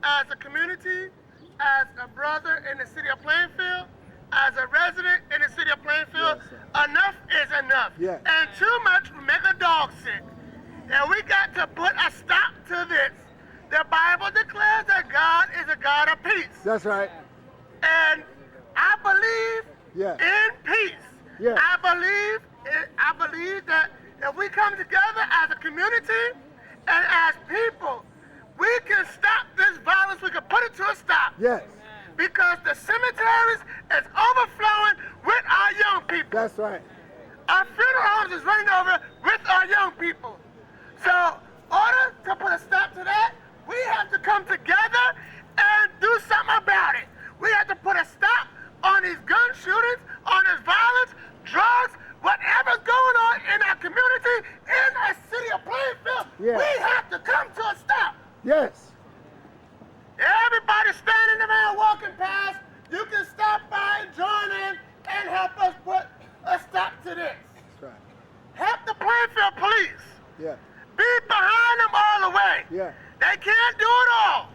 as a community, as a brother in the city of Plainfield, as a resident in the city of Plainfield, yes, enough is enough. Yes. And too much will make a dog sick. And we got to put a stop to this. The Bible declares that God is a God of peace. That's right. And I believe yes, in peace. Yes. I believe that if we come together as a community and as people, we can stop this violence. We can put it to a stop. Yes. Because the cemeteries is overflowing with our young people. That's right. Our funeral homes is running over with our young people. So, in order to put a stop to that, we have to come together and do something about it. We have to put a stop on these gun shootings, on this violence, drugs, whatever's going on in our community, in our city of Plainfield. Yes. We have to come to a stop. Yes. Everybody standing around walking past, you can stop by and join in and help us put a stop to this. That's right. Help the Plainfield police. Yeah. Be behind them all the way. Yeah. They can't do it all.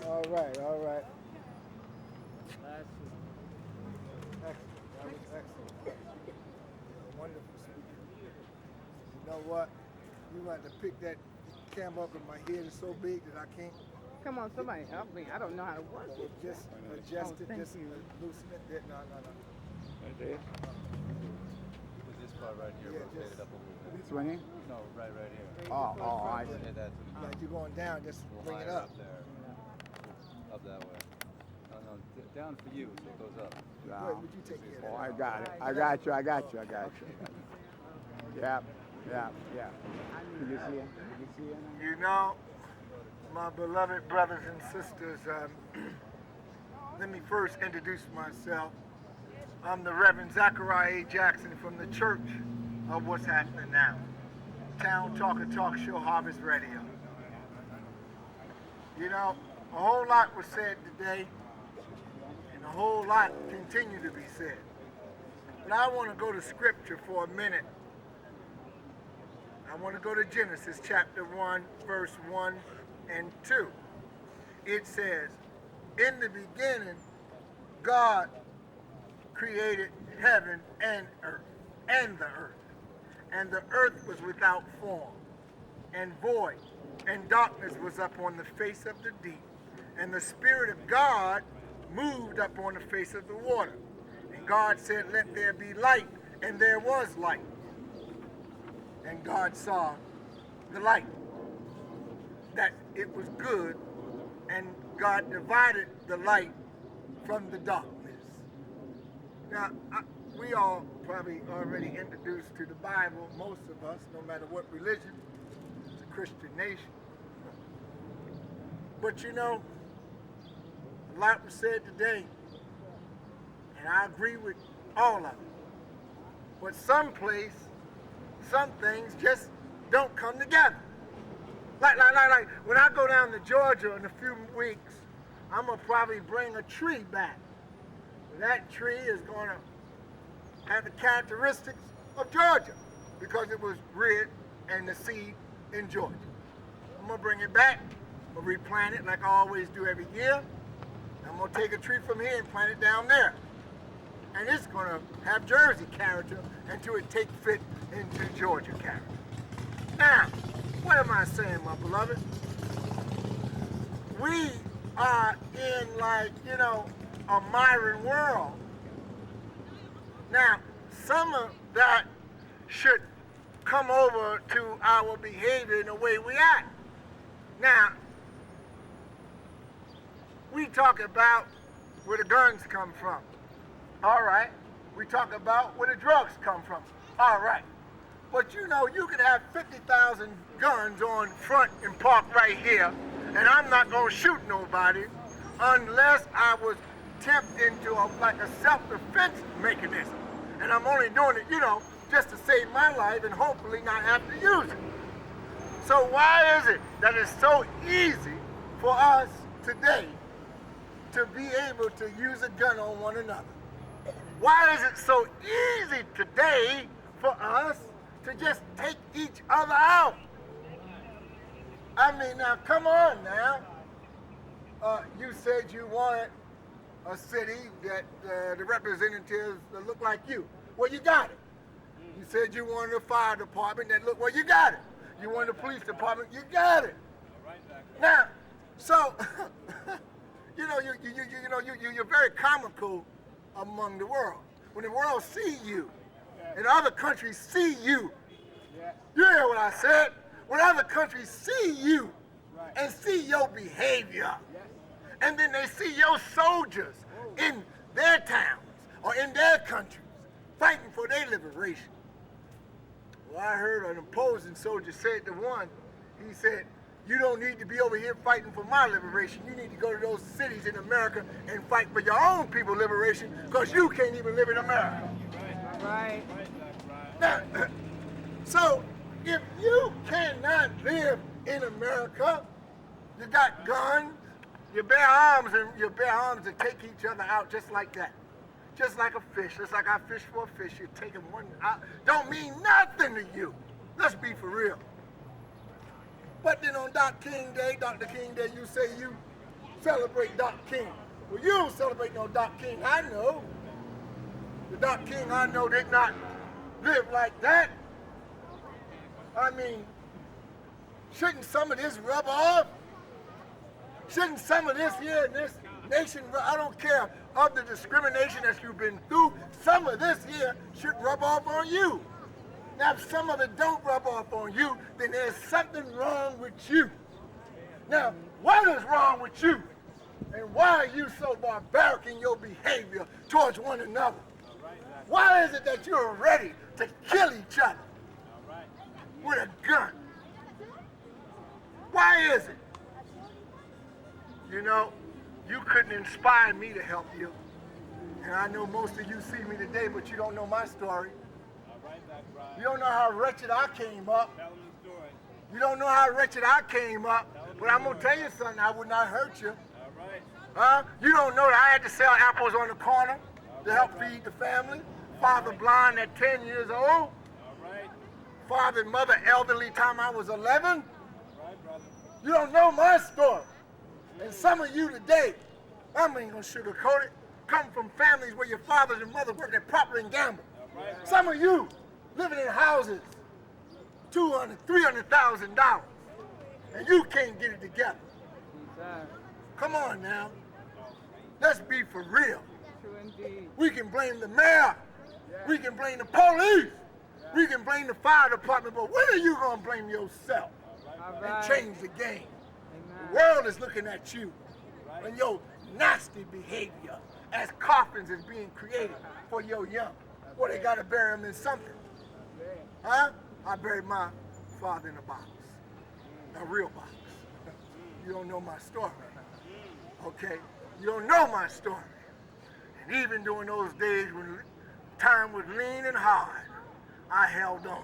All right, all right. Excellent. That was excellent. Wonderful speaker. You know what? You want to pick that camera up, and my head is so big that I can't. Come on, somebody help me. I don't know how to work it. Just adjust it, just loosen it. No. Right there? This part right here, Yeah, rotate just- it up a little bit. This one here? No, right here. Oh, I see. Yeah, that's Like you're going down, just a little bring it higher up. there. Up that way. No, down for you, so it goes up. Good, would you take care of Oh, that? I got it. I got you. Yeah. Did you see it? You know, my beloved brothers and sisters, let me first introduce myself. I'm the Rev Zechariah A Jackson from the Church of What's Happening Now. Town Talk Show, Harvest Radio. You know, a whole lot was said today, and a whole lot continue to be said. But I want to go to scripture for a minute. I want to go to Genesis chapter 1, verse 1 and 2. It says, in the beginning, God created heaven and earth, and the earth. And the earth was without form and void, and darkness was upon the face of the deep. And the Spirit of God moved upon the face of the water. And God said, let there be light, and there was light. And God saw the light, that it was good, and God divided the light from the darkness. Now, we all probably already introduced to the Bible, most of us, no matter what religion. It's a Christian nation. But you know, a lot was said today, and I agree with all of it. But some things just don't come together. Like when I go down to Georgia in a few weeks, I'm gonna probably bring a tree back. That tree is gonna have the characteristics of Georgia because it was reared and the seed in Georgia. I'm gonna bring it back, I'm gonna replant it like I always do every year. I'm gonna take a tree from here and plant it down there. And it's gonna have Jersey character until it take fit into Georgia character. Now, what am I saying, my beloved? We are in a modern world. Now, some of that should come over to our behavior in the way we act. Now, we talk about where the guns come from. All right. We talk about where the drugs come from. All right. But you know, you could have 50,000 guns on front and park right here, and I'm not going to shoot nobody unless I was tempted into a self-defense mechanism. And I'm only doing it, just to save my life and hopefully not have to use it. So why is it that it's so easy for us today to be able to use a gun on one another? Why is it so easy today for us to just take each other out? I mean, now, come on now. You said you wanted a city that the representatives that look like you. Well, you got it. You said you wanted a fire department that looked, well, you got it. You wanted a police department, you got it. Now, so, you're very comical among the world. When the world see you, and other countries see you, you hear what I said? When other countries see you and see your behavior, and then they see your soldiers in their towns or in their countries fighting for their liberation. Well, I heard an opposing soldier say to one, he said, you don't need to be over here fighting for my liberation. You need to go to those cities in America and fight for your own people's liberation because you can't even live in America. Right. Now, so if you cannot live in America, you got guns, you bear arms to take each other out just like that. Just like a fish, just like I fish for a fish, you take them one out. Don't mean nothing to you. Let's be for real. But then on Dr. King Day, you say you celebrate Dr. King. Well, you don't celebrate no Dr. King, I know. The Dr. King I know did not live like that. I mean, shouldn't some of this rub off? Shouldn't some of this here in this nation, I don't care of the discrimination that you've been through, some of this here should rub off on you. Now, if some of it don't rub off on you, then there's something wrong with you. Now, what is wrong with you? And why are you so barbaric in your behavior towards one another? Why is it that you're ready to kill each other with a gun? Why is it? You know, you couldn't inspire me to help you. And I know most of you see me today, but you don't know my story. You don't know how wretched I came up. You don't know how wretched I came up. But I'm going to tell you something, I would not hurt you. You don't know that I had to sell apples on the corner to help feed the family. Father blind at 10 years old. Father and mother elderly time I was 11. You don't know my story. And some of you today, I ain't gonna sugarcoat it, come from families where your fathers and mothers worked at Procter & Gamble. Some of you living in houses, $200,000, $300,000, and you can't get it together. Come on now. Let's be for real. True indeed. We can blame the mayor. We can blame the police. We can blame the fire department, but when are you gonna blame yourself and change the game? The world is looking at you and your nasty behavior as coffins is being created for your young. Well, they gotta bury them in something. Huh? I buried my father in a box, a real box. You don't know my story, okay? You don't know my story. And even during those days when time was lean and hard, I held on.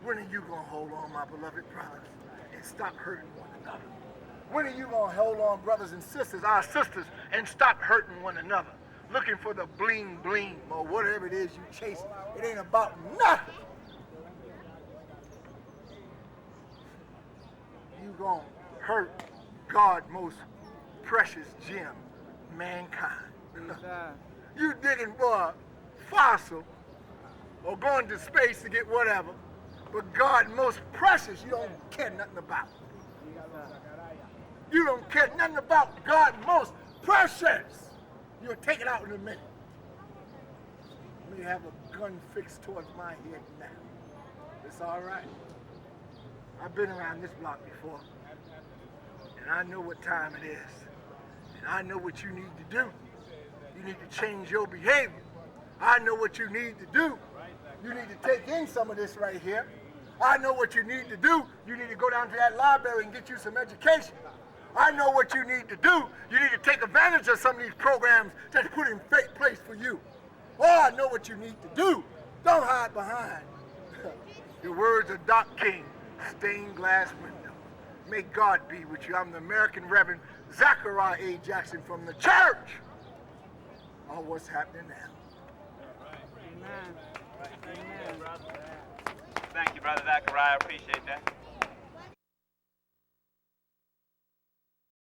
When are you gonna hold on, my beloved brothers, and stop hurting one another? When are you gonna hold on, brothers and sisters, our sisters, and stop hurting one another? Looking for the bling bling or whatever it is you chasing. It ain't about nothing. You gonna hurt God's most precious gem, mankind. You digging for a fossil or going to space to get whatever, but God's most precious you don't care nothing about. You don't care nothing about God's most precious. You'll take it out in a minute. Let me have a gun fixed towards my head now. It's all right. I've been around this block before, and I know what time it is, and I know what you need to do. You need to change your behavior. I know what you need to do. You need to take in some of this right here. I know what you need to do. You need to go down to that library and get you some education. I know what you need to do. You need to take advantage of some of these programs that's put in place for you. Oh, I know what you need to do. Don't hide behind the words of Dr. King, stained glass window. May God be with you. I'm the American Rev Zechariah A Jackson from the church. Oh, what's happening now? Amen. Amen. Thank you, Brother Zechariah. I appreciate that.